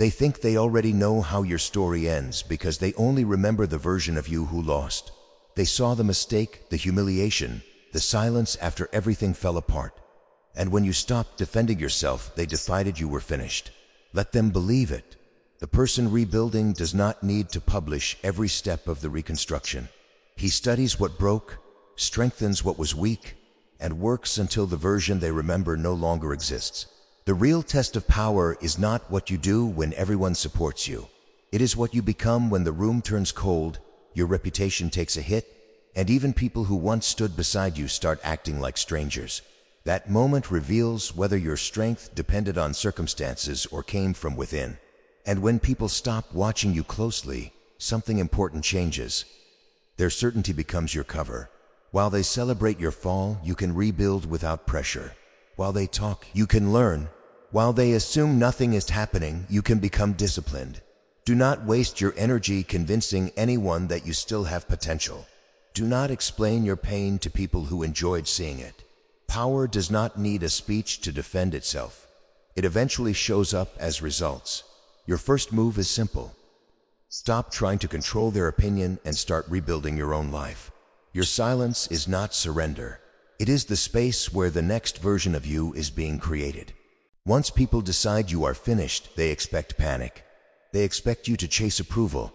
They think they already know how your story ends because they only remember the version of you who lost. They saw the mistake, the humiliation, the silence after everything fell apart. And when you stopped defending yourself, they decided you were finished. Let them believe it. The person rebuilding does not need to publish every step of the reconstruction. He studies what broke, strengthens what was weak, and works until the version they remember no longer exists. The real test of power is not what you do when everyone supports you. It is what you become when the room turns cold, your reputation takes a hit, and even people who once stood beside you start acting like strangers. That moment reveals whether your strength depended on circumstances or came from within. And when people stop watching you closely, something important changes. Their certainty becomes your cover. While they celebrate your fall, you can rebuild without pressure. While they talk, you can learn. While they assume nothing is happening, you can become disciplined. Do not waste your energy convincing anyone that you still have potential. Do not explain your pain to people who enjoyed seeing it. Power does not need a speech to defend itself. It eventually shows up as results. Your first move is simple. Stop trying to control their opinion and start rebuilding your own life. Your silence is not surrender. It is the space where the next version of you is being created. Once people decide you are finished, they expect panic. They expect you to chase approval,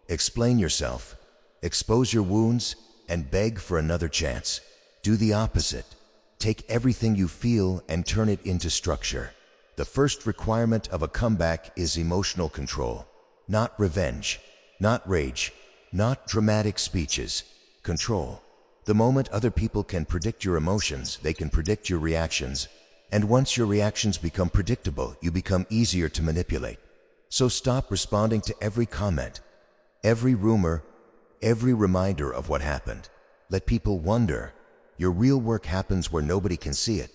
explain yourself, expose your wounds, and beg for another chance. Do the opposite. Take everything you feel and turn it into structure. The first requirement of a comeback is emotional control. Not revenge, not rage, not dramatic speeches. Control. The moment other people can predict your emotions, they can predict your reactions. And once your reactions become predictable, you become easier to manipulate. So stop responding to every comment, every rumor, every reminder of what happened. Let people wonder. Your real work happens where nobody can see it.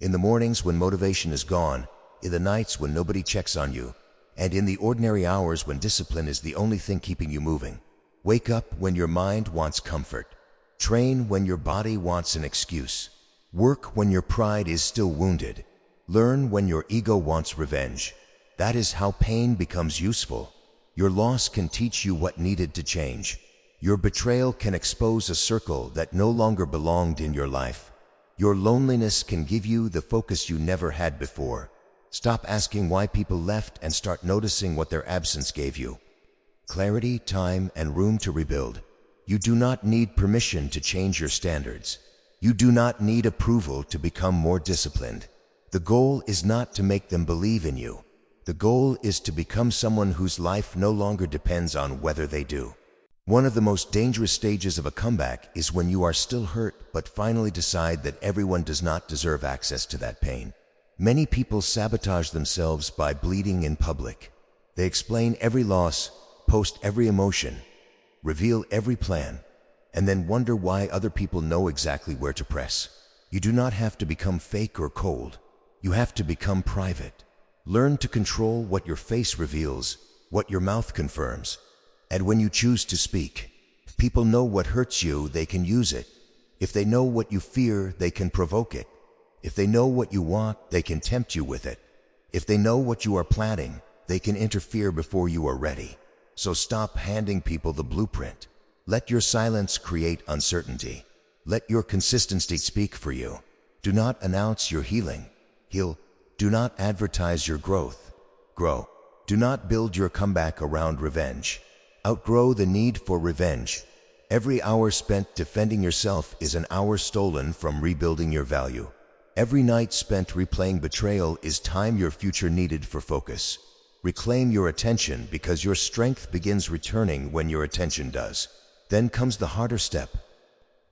In the mornings when motivation is gone, in the nights when nobody checks on you, and in the ordinary hours when discipline is the only thing keeping you moving. Wake up when your mind wants comfort. Train when your body wants an excuse. Work when your pride is still wounded. Learn when your ego wants revenge. That is how pain becomes useful. Your loss can teach you what needed to change. Your betrayal can expose a circle that no longer belonged in your life. Your loneliness can give you the focus you never had before. Stop asking why people left and start noticing what their absence gave you. Clarity, time, and room to rebuild. You do not need permission to change your standards. You do not need approval to become more disciplined. The goal is not to make them believe in you. The goal is to become someone whose life no longer depends on whether they do. One of the most dangerous stages of a comeback is when you are still hurt but finally decide that everyone does not deserve access to that pain. Many people sabotage themselves by bleeding in public. They explain every loss, post every emotion, reveal every plan, and then wonder why other people know exactly where to press. You do not have to become fake or cold. You have to become private. Learn to control what your face reveals, what your mouth confirms. And when you choose to speak, if people know what hurts you, they can use it. If they know what you fear, they can provoke it. If they know what you want, they can tempt you with it. If they know what you are planning, they can interfere before you are ready. So stop handing people the blueprint. Let your silence create uncertainty. Let your consistency speak for you. Do not announce your healing. Heal. Do not advertise your growth. Grow. Do not build your comeback around revenge. Outgrow the need for revenge. Every hour spent defending yourself is an hour stolen from rebuilding your value. Every night spent replaying betrayal is time your future needed for focus. Reclaim your attention because your strength begins returning when your attention does. Then comes the harder step.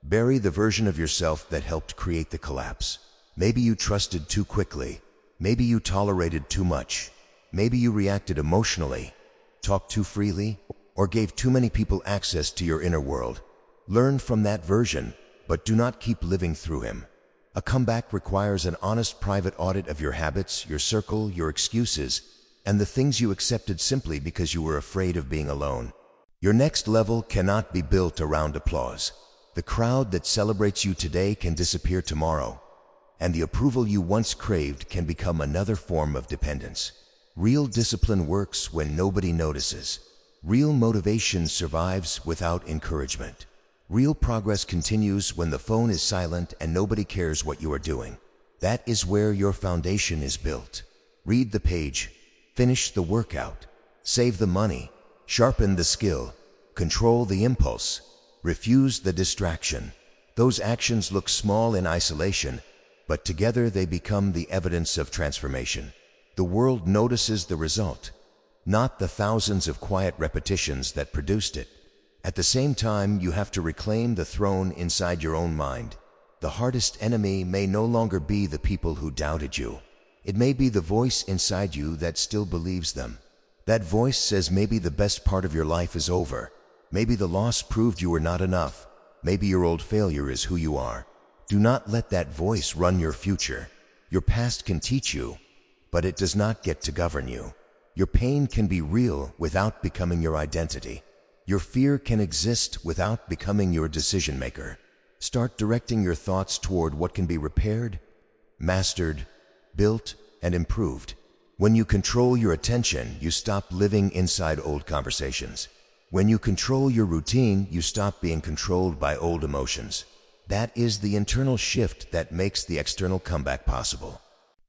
Bury the version of yourself that helped create the collapse. Maybe you trusted too quickly. Maybe you tolerated too much. Maybe you reacted emotionally, talked too freely, or gave too many people access to your inner world. Learn from that version, but do not keep living through him. A comeback requires an honest private audit of your habits, your circle, your excuses, and the things you accepted simply because you were afraid of being alone. Your next level cannot be built around applause. The crowd that celebrates you today can disappear tomorrow, and the approval you once craved can become another form of dependence. Real discipline works when nobody notices. Real motivation survives without encouragement. Real progress continues when the phone is silent and nobody cares what you are doing. That is where your foundation is built. Read the page, finish the workout, save the money, sharpen the skill, control the impulse, refuse the distraction. Those actions look small in isolation, but together they become the evidence of transformation. The world notices the result, not the thousands of quiet repetitions that produced it. At the same time, you have to reclaim the throne inside your own mind. The hardest enemy may no longer be the people who doubted you. It may be the voice inside you that still believes them. That voice says maybe the best part of your life is over. Maybe the loss proved you were not enough. Maybe your old failure is who you are. Do not let that voice run your future. Your past can teach you, but it does not get to govern you. Your pain can be real without becoming your identity. Your fear can exist without becoming your decision maker. Start directing your thoughts toward what can be repaired, mastered, built, and improved. When you control your attention, you stop living inside old conversations. When you control your routine, you stop being controlled by old emotions. That is the internal shift that makes the external comeback possible.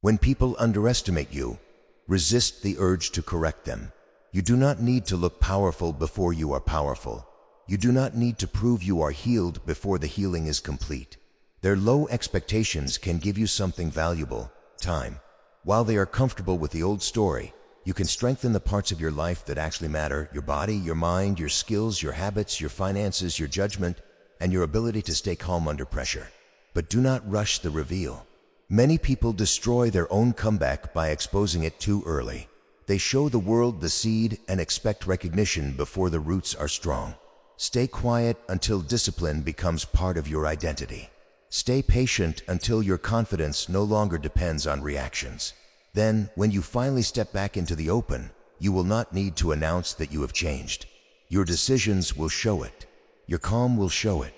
When people underestimate you, resist the urge to correct them. You do not need to look powerful before you are powerful. You do not need to prove you are healed before the healing is complete. Their low expectations can give you something valuable, time. While they are comfortable with the old story, you can strengthen the parts of your life that actually matter: your body, your mind, your skills, your habits, your finances, your judgment, and your ability to stay calm under pressure. But do not rush the reveal. Many people destroy their own comeback by exposing it too early. They show the world the seed and expect recognition before the roots are strong. Stay quiet until discipline becomes part of your identity. Stay patient until your confidence no longer depends on reactions. Then, when you finally step back into the open, you will not need to announce that you have changed. Your decisions will show it. Your calm will show it.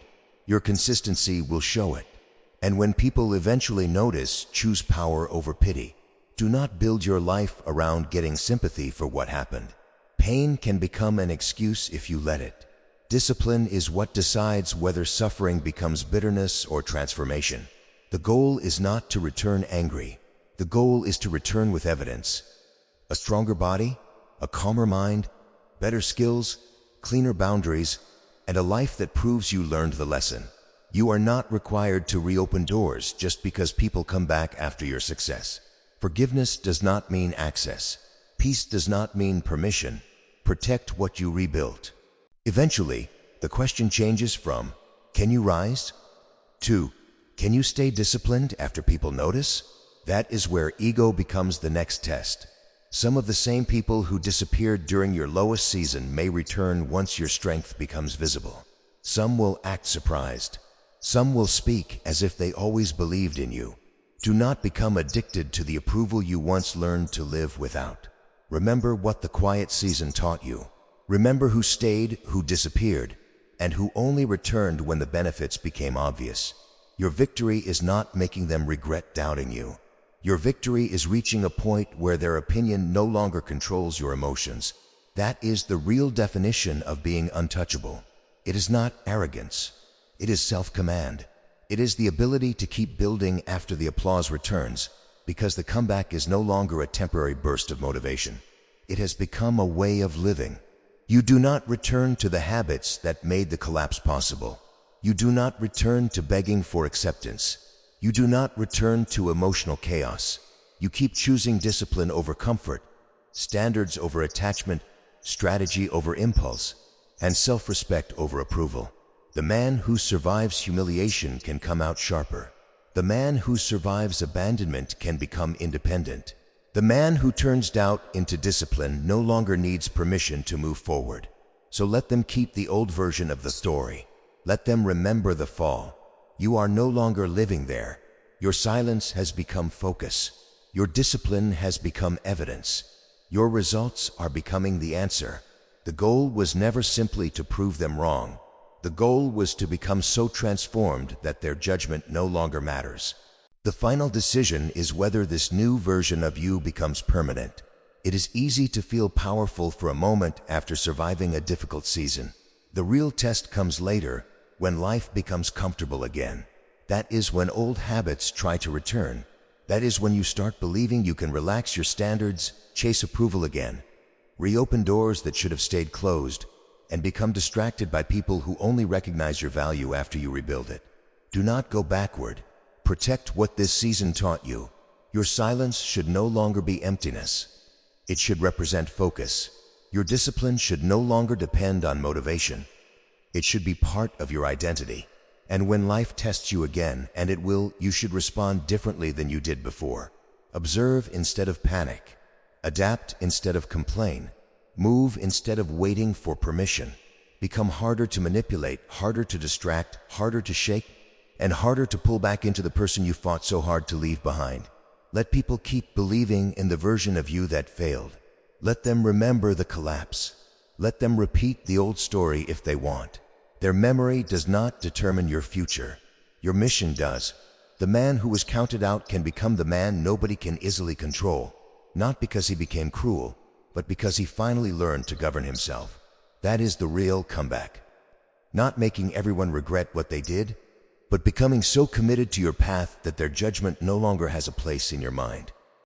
Your consistency will show it. And when people eventually notice, choose power over pity. Do not build your life around getting sympathy for what happened. Pain can become an excuse if you let it. Discipline is what decides whether suffering becomes bitterness or transformation. The goal is not to return angry. The goal is to return with evidence. A stronger body, a calmer mind, better skills, cleaner boundaries, and a life that proves you learned the lesson. You are not required to reopen doors just because people come back after your success. Forgiveness does not mean access. Peace does not mean permission. Protect what you rebuilt. Eventually, the question changes from, can you rise? To, can you stay disciplined after people notice? That is where ego becomes the next test. Some of the same people who disappeared during your lowest season may return once your strength becomes visible. Some will act surprised. Some will speak as if they always believed in you. Do not become addicted to the approval you once learned to live without. Remember what the quiet season taught you. Remember who stayed, who disappeared, and who only returned when the benefits became obvious. Your victory is not making them regret doubting you. Your victory is reaching a point where their opinion no longer controls your emotions. That is the real definition of being untouchable. It is not arrogance. It is self-command. It is the ability to keep building after the applause returns, because the comeback is no longer a temporary burst of motivation. It has become a way of living. You do not return to the habits that made the collapse possible. You do not return to begging for acceptance. You do not return to emotional chaos. You keep choosing discipline over comfort, standards over attachment, strategy over impulse, and self-respect over approval. The man who survives humiliation can come out sharper. The man who survives abandonment can become independent. The man who turns doubt into discipline no longer needs permission to move forward. So let them keep the old version of the story. Let them remember the fall. You are no longer living there. Your silence has become focus. Your discipline has become evidence. Your results are becoming the answer. The goal was never simply to prove them wrong. The goal was to become so transformed that their judgment no longer matters. The final decision is whether this new version of you becomes permanent. It is easy to feel powerful for a moment after surviving a difficult season. The real test comes later, when life becomes comfortable again. That is when old habits try to return. That is when you start believing you can relax your standards, chase approval again, reopen doors that should have stayed closed, and become distracted by people who only recognize your value after you rebuild it. Do not go backward. Protect what this season taught you. Your silence should no longer be emptiness. It should represent focus. Your discipline should no longer depend on motivation. It should be part of your identity. And when life tests you again, and it will, you should respond differently than you did before. Observe instead of panic. Adapt instead of complain. Move instead of waiting for permission. Become harder to manipulate, harder to distract, harder to shake, and harder to pull back into the person you fought so hard to leave behind. Let people keep believing in the version of you that failed. Let them remember the collapse. Let them repeat the old story if they want. Their memory does not determine your future. Your mission does. The man who was counted out can become the man nobody can easily control, not because he became cruel, but because he finally learned to govern himself. That is the real comeback. Not making everyone regret what they did, but becoming so committed to your path that their judgment no longer has a place in your mind.